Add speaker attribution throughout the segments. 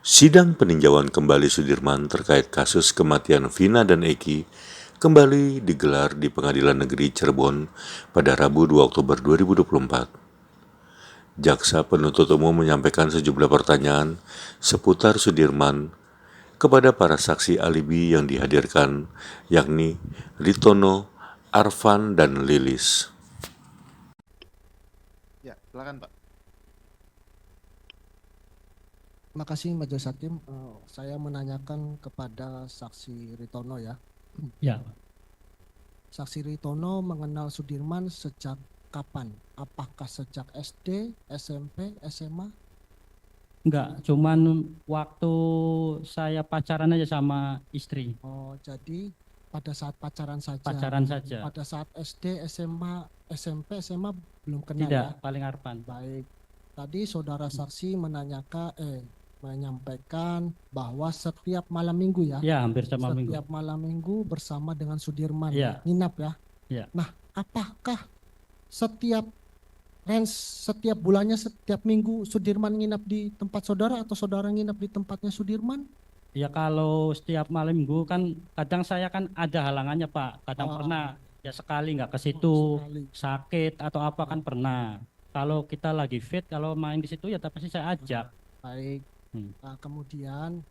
Speaker 1: Sidang peninjauan kembali Sudirman terkait kasus kematian Vina dan Eki kembali digelar di Pengadilan Negeri Cirebon pada Rabu 2 Oktober 2024. Jaksa penuntut umum menyampaikan sejumlah pertanyaan seputar Sudirman kepada para saksi alibi yang dihadirkan, yakni Ritono, Arfan, dan Lilis.
Speaker 2: Ya, silakan Pak.
Speaker 3: Terima kasih Majelis Hakim. Saya menanyakan kepada Saksi Ritono ya.
Speaker 4: Ya,
Speaker 3: Saksi Ritono mengenal Sudirman sejak kapan? Apakah sejak SD, SMP, SMA?
Speaker 4: enggak, cuman waktu saya pacaran aja sama istri,
Speaker 3: Oh, jadi pada saat pacaran saja.
Speaker 4: pacaran saja.
Speaker 3: Pada saat SD, SMA, SMP, SMA belum kenal
Speaker 4: Tidak,
Speaker 3: ya?
Speaker 4: paling Arfan.
Speaker 3: Baik. Tadi saudara saksi menyampaikan bahwa setiap malam minggu ya,
Speaker 4: Ya, hampir sama minggu.
Speaker 3: setiap malam minggu bersama dengan Sudirman
Speaker 4: Iya.
Speaker 3: nginap ya.
Speaker 4: Iya.
Speaker 3: Nah, apakah setiap bulannya, setiap minggu Sudirman nginap di tempat saudara atau saudara nginap di tempatnya Sudirman?
Speaker 4: Ya kalau setiap malam minggu kan kadang saya kan ada halangannya Pak. Kadang
Speaker 3: Oh.
Speaker 4: pernah ya sekali nggak ke situ,
Speaker 3: Sekali.
Speaker 4: sakit atau apa kan pernah. Kalau kita lagi fit, kalau main di situ ya tapi saya ajak.
Speaker 3: Baik.
Speaker 4: Hmm.
Speaker 3: Kemudian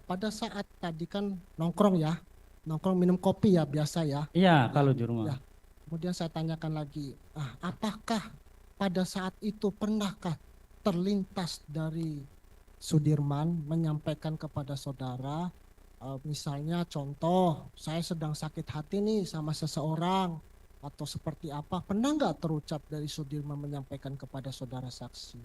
Speaker 3: pada saat tadi kan nongkrong ya, nongkrong minum kopi ya biasa ya.
Speaker 4: Iya, kalau di rumah.
Speaker 3: Ya. Kemudian saya tanyakan lagi, apakah pada saat itu pernahkah terlintas dari Sudirman menyampaikan kepada saudara, misalnya contoh, saya sedang sakit hati nih sama seseorang atau seperti apa, pernah nggak terucap dari Sudirman menyampaikan kepada saudara saksi?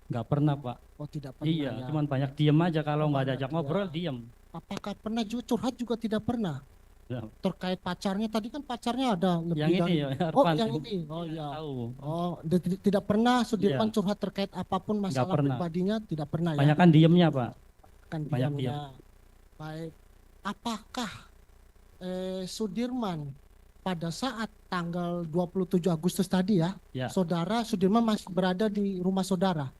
Speaker 4: Nggak pernah Pak.
Speaker 3: Oh, tidak pernah
Speaker 4: Iya,
Speaker 3: ya.
Speaker 4: cuman banyak diem aja kalau nggak
Speaker 3: Banyak
Speaker 4: diajak
Speaker 3: ya.
Speaker 4: ngobrol diem.
Speaker 3: Apakah pernah curhat juga tidak pernah?
Speaker 4: Ya.
Speaker 3: Terkait pacarnya, tadi kan pacarnya ada lebih
Speaker 4: Yang
Speaker 3: dari
Speaker 4: ini ya,
Speaker 3: Oh,
Speaker 4: Arfan.
Speaker 3: yang ini. Oh
Speaker 4: Iya,
Speaker 3: ya.
Speaker 4: tahu.
Speaker 3: Oh, tidak pernah Sudirman
Speaker 4: Iya.
Speaker 3: curhat terkait apapun masalah
Speaker 4: pernah.
Speaker 3: pribadinya, tidak pernah ya.
Speaker 4: Banyak kan diemnya Pak.
Speaker 3: Kan
Speaker 4: banyak
Speaker 3: diamnya. Baik. Apakah Sudirman pada saat tanggal 27 Agustus tadi ya,
Speaker 4: Ya.
Speaker 3: saudara Sudirman masih berada di rumah saudara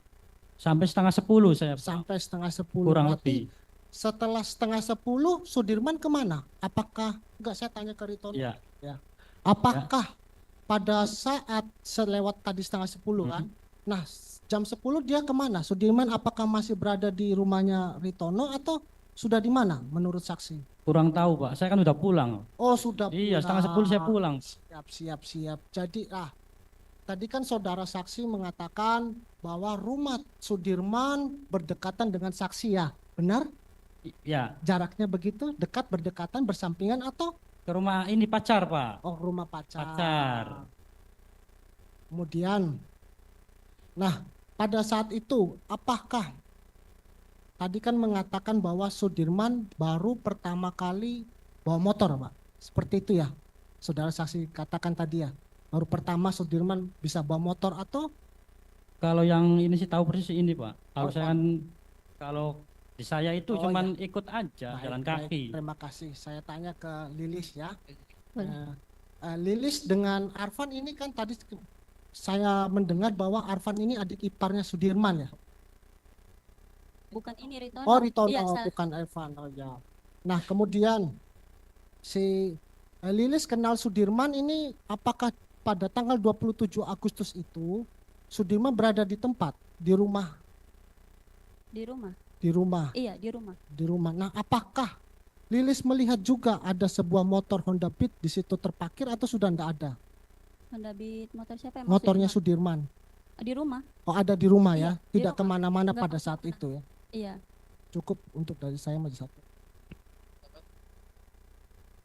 Speaker 4: Sampai setengah 10 saya Pak.
Speaker 3: sampai setengah 10.
Speaker 4: Kurang
Speaker 3: Berarti
Speaker 4: lebih.
Speaker 3: setelah setengah 10 Sudirman kemana? Apakah enggak, saya tanya ke Ritono.
Speaker 4: Iya.
Speaker 3: Ya. Apakah pada saat selewat tadi setengah 10 kan? Nah, jam 10 dia kemana? Sudirman apakah masih berada di rumahnya Ritono atau sudah di mana menurut saksi?
Speaker 4: Kurang tahu Pak. Saya kan udah pulang.
Speaker 3: Oh, sudah
Speaker 4: Iya,
Speaker 3: pulang.
Speaker 4: setengah 10 saya pulang.
Speaker 3: Siap. Jadi tadi kan saudara saksi mengatakan bahwa rumah Sudirman berdekatan dengan saksi ya, benar?
Speaker 4: Ya,
Speaker 3: Jaraknya begitu, dekat, berdekatan, bersampingan atau
Speaker 4: ke rumah ini pacar Pak.
Speaker 3: rumah pacar?
Speaker 4: Pacar.
Speaker 3: Kemudian, nah pada saat itu apakah tadi kan mengatakan bahwa Sudirman baru pertama kali bawa motor Pak, seperti itu ya, saudara saksi katakan tadi ya, baru pertama Sudirman bisa bawa motor atau?
Speaker 4: Kalau yang ini sih tahu persis ini Pak. Kalau
Speaker 3: Oh,
Speaker 4: saya kan kalau di saya itu
Speaker 3: Oh,
Speaker 4: cuman ikut aja
Speaker 3: Baik,
Speaker 4: jalan
Speaker 3: baik.
Speaker 4: kaki.
Speaker 3: Terima kasih. Saya tanya ke Lilis ya. Lilis dengan Arfan ini kan tadi saya mendengar bahwa Arfan ini adik iparnya Sudirman ya.
Speaker 5: Bukan ini Ritono.
Speaker 3: Oh, Ritono,
Speaker 5: Iya, salah.
Speaker 3: bukan Arfan. Oh ya. Nah, kemudian si Lilis kenal Sudirman ini apakah pada tanggal 27 Agustus itu Sudirman berada di tempat, di rumah?
Speaker 5: Di rumah.
Speaker 3: Di rumah.
Speaker 5: Iya, di rumah.
Speaker 3: Di rumah. Nah, apakah Lilis melihat juga ada sebuah motor Honda Beat di situ terparkir atau sudah tidak ada?
Speaker 5: Honda Beat motor siapa yang
Speaker 3: Motornya
Speaker 5: maksudnya?
Speaker 3: Sudirman.
Speaker 5: Di rumah.
Speaker 3: Oh, ada di rumah
Speaker 5: Iya,
Speaker 3: ya,
Speaker 5: di
Speaker 3: tidak
Speaker 5: rumah.
Speaker 3: kemana-mana
Speaker 5: Nggak
Speaker 3: pada saat
Speaker 5: kemana-mana.
Speaker 3: itu ya.
Speaker 5: Iya.
Speaker 3: Cukup untuk dari saya Majelis Hakim.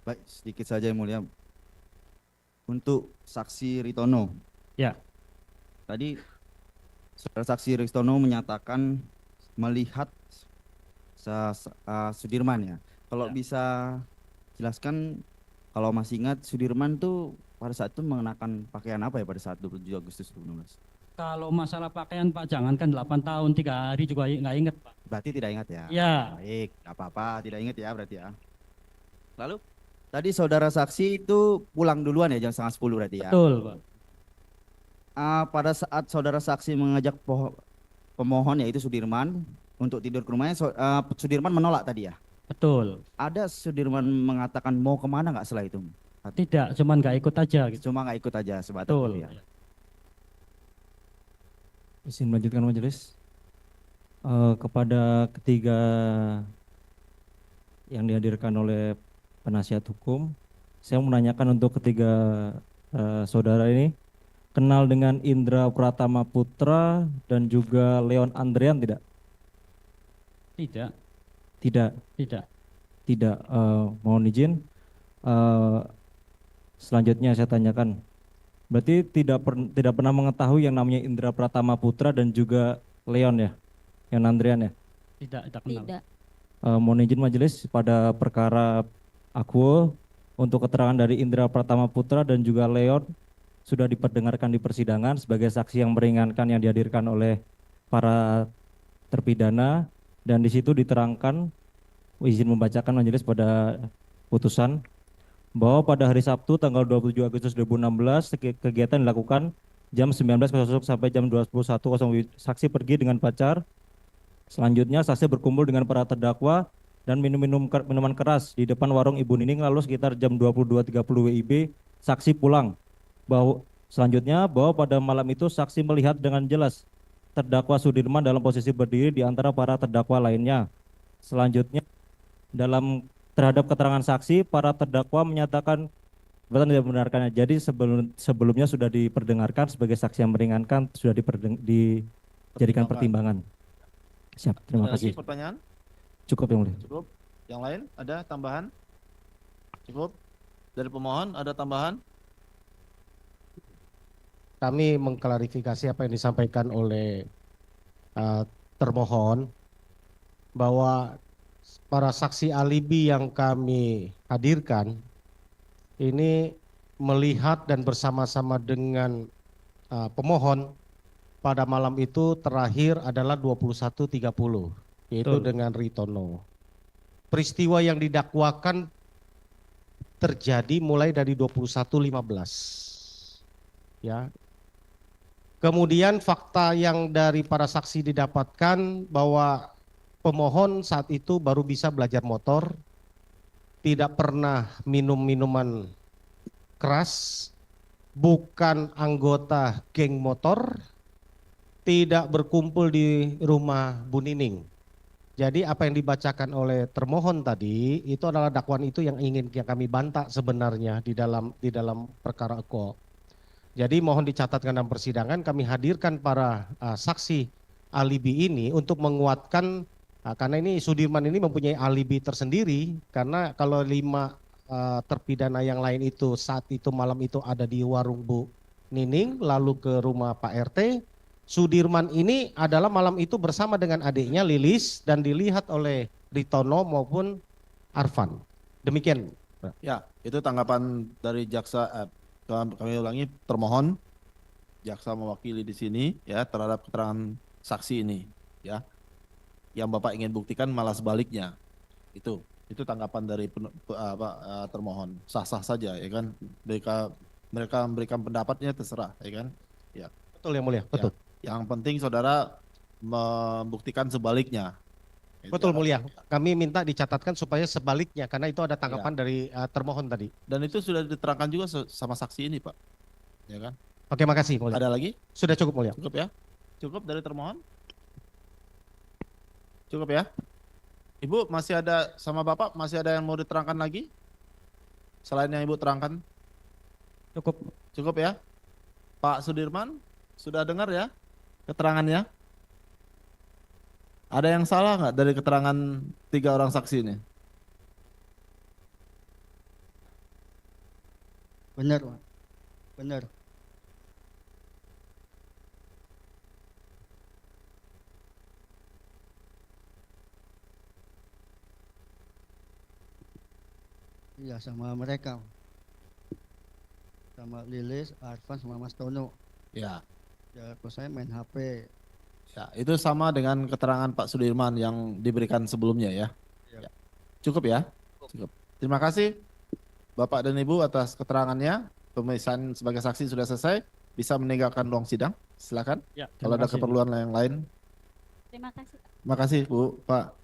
Speaker 2: Baik, sedikit saja yang mulia. Untuk saksi Ritono.
Speaker 4: Ya.
Speaker 2: Tadi saudara saksi Ritono menyatakan melihat Sudirman ya. Kalau
Speaker 4: Ya.
Speaker 2: bisa jelaskan, kalau masih ingat Sudirman tuh pada saat itu mengenakan pakaian apa ya pada saat 27 Agustus 2019?
Speaker 4: Kalau masalah pakaian Pak, jangankan 8 tahun, 3 hari juga nggak inget Pak.
Speaker 2: Berarti tidak ingat ya?
Speaker 4: Ya.
Speaker 2: Baik, nggak apa-apa, tidak ingat ya berarti ya. Lalu tadi saudara saksi itu pulang duluan ya jam setengah 10 berarti ya?
Speaker 4: Betul Pak.
Speaker 2: Pada saat saudara saksi mengajak pemohon yaitu Sudirman Untuk tidur ke rumahnya, Sudirman menolak tadi ya?
Speaker 4: Betul.
Speaker 2: Ada Sudirman mengatakan mau kemana nggak setelah itu?
Speaker 4: Tidak, cuman nggak ikut aja gitu.
Speaker 2: Cuma nggak ikut aja sebatas
Speaker 4: Betul.
Speaker 2: itu ya.
Speaker 6: Izin melanjutkan majelis. Kepada ketiga yang dihadirkan oleh penasihat hukum, saya menanyakan untuk ketiga saudara ini kenal dengan Indra Pratama Putra dan juga Leon Andrean tidak?
Speaker 4: Tidak,
Speaker 6: Tidak,
Speaker 4: tidak.
Speaker 6: tidak. Mohon izin. Selanjutnya saya tanyakan, berarti tidak pernah mengetahui yang namanya Indra Pratama Putra dan juga Leon ya, Leon Andrean ya?
Speaker 4: Tidak kenal.
Speaker 5: Tidak.
Speaker 6: Mohon izin majelis pada perkara akuo untuk keterangan dari Indra Pratama Putra dan juga Leon sudah diperdengarkan di persidangan sebagai saksi yang meringankan yang dihadirkan oleh para terpidana, dan di situ diterangkan, izin membacakan majelis pada putusan bahwa pada hari Sabtu tanggal 27 Agustus 2016 kegiatan dilakukan jam 19.00 sampai jam 21.00. Saksi pergi dengan pacar. Selanjutnya saksi berkumpul dengan para terdakwa dan minuman keras di depan warung Ibu Nining, lalu sekitar jam 22.30 WIB saksi pulang. Selanjutnya bahwa pada malam itu saksi melihat dengan jelas terdakwa Sudirman dalam posisi berdiri di antara para terdakwa lainnya. Selanjutnya terhadap keterangan saksi, para terdakwa menyatakan tidak membenarkannya. Jadi sebelumnya sudah diperdengarkan sebagai saksi yang meringankan, sudah dijadikan pertimbangan. Siap, terima
Speaker 7: Ada lagi
Speaker 6: kasih.
Speaker 7: pertanyaan?
Speaker 6: Cukup yang mulia.
Speaker 7: Cukup. Yang lain ada tambahan? Cukup. Dari pemohon ada tambahan?
Speaker 3: Kami mengklarifikasi apa yang disampaikan oleh termohon, bahwa para saksi alibi yang kami hadirkan ini melihat dan bersama-sama dengan pemohon pada malam itu terakhir adalah 21.30, yaitu
Speaker 4: Betul.
Speaker 3: dengan Ritono. Peristiwa yang didakwakan terjadi mulai dari 21.15. Ya. Kemudian fakta yang dari para saksi didapatkan bahwa pemohon saat itu baru bisa belajar motor, tidak pernah minum minuman keras, bukan anggota geng motor, tidak berkumpul di rumah Bu Nining. Jadi apa yang dibacakan oleh termohon tadi itu adalah dakwaan itu yang kami bantah sebenarnya di dalam perkara akuo. Jadi mohon dicatatkan dalam persidangan, kami hadirkan para saksi alibi ini untuk menguatkan, karena ini Sudirman ini mempunyai alibi tersendiri, karena kalau 5 terpidana yang lain itu saat itu malam itu ada di warung Bu Nining lalu ke rumah Pak RT. Sudirman ini adalah malam itu bersama dengan adiknya Lilis dan dilihat oleh Ritono maupun Arfan. Demikian.
Speaker 7: Ya, itu tanggapan dari jaksa. Kami ulangi, termohon, jaksa mewakili di sini ya terhadap keterangan saksi ini ya. Yang Bapak ingin buktikan malah sebaliknya. Itu tanggapan dari termohon. Sah-sah saja ya kan. Mereka memberikan pendapatnya terserah ya kan. Ya.
Speaker 3: Betul yang mulia, betul.
Speaker 7: Ya. Yang penting saudara membuktikan sebaliknya.
Speaker 3: Betul mulia. Kami minta dicatatkan supaya sebaliknya karena itu ada tanggapan dari termohon tadi.
Speaker 7: Dan itu sudah diterangkan juga sama saksi ini, Pak. Ya kan?
Speaker 3: Oke, makasih mulia.
Speaker 7: Ada lagi?
Speaker 3: Sudah cukup mulia.
Speaker 7: Cukup ya? Cukup dari termohon? Cukup ya? Ibu masih ada sama Bapak masih ada yang mau diterangkan lagi? Selain yang Ibu terangkan?
Speaker 4: Cukup.
Speaker 7: Cukup ya? Pak Sudirman, sudah dengar ya keterangannya? Ada yang salah nggak dari keterangan 3 orang saksi ini?
Speaker 8: Benar, Pak. Benar. Iya, sama mereka. Sama Lilis, Arfan, sama Mas Tono.
Speaker 7: Ya.
Speaker 8: Ya, kalau saya main HP.
Speaker 7: Ya, itu sama dengan keterangan Pak Sudirman yang diberikan sebelumnya ya.
Speaker 8: Ya.
Speaker 7: Cukup ya? Cukup. Terima kasih Bapak dan Ibu atas keterangannya. Pemeriksaan sebagai saksi sudah selesai. Bisa meninggalkan ruang sidang. Silakan.
Speaker 4: Ya,
Speaker 7: Kalau
Speaker 4: terima
Speaker 7: ada
Speaker 4: kasih.
Speaker 7: keperluan yang lain.
Speaker 5: Terima kasih.
Speaker 7: Makasih Bu, Pak.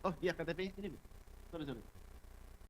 Speaker 7: Oh iya KTP ini Bu. Sorry.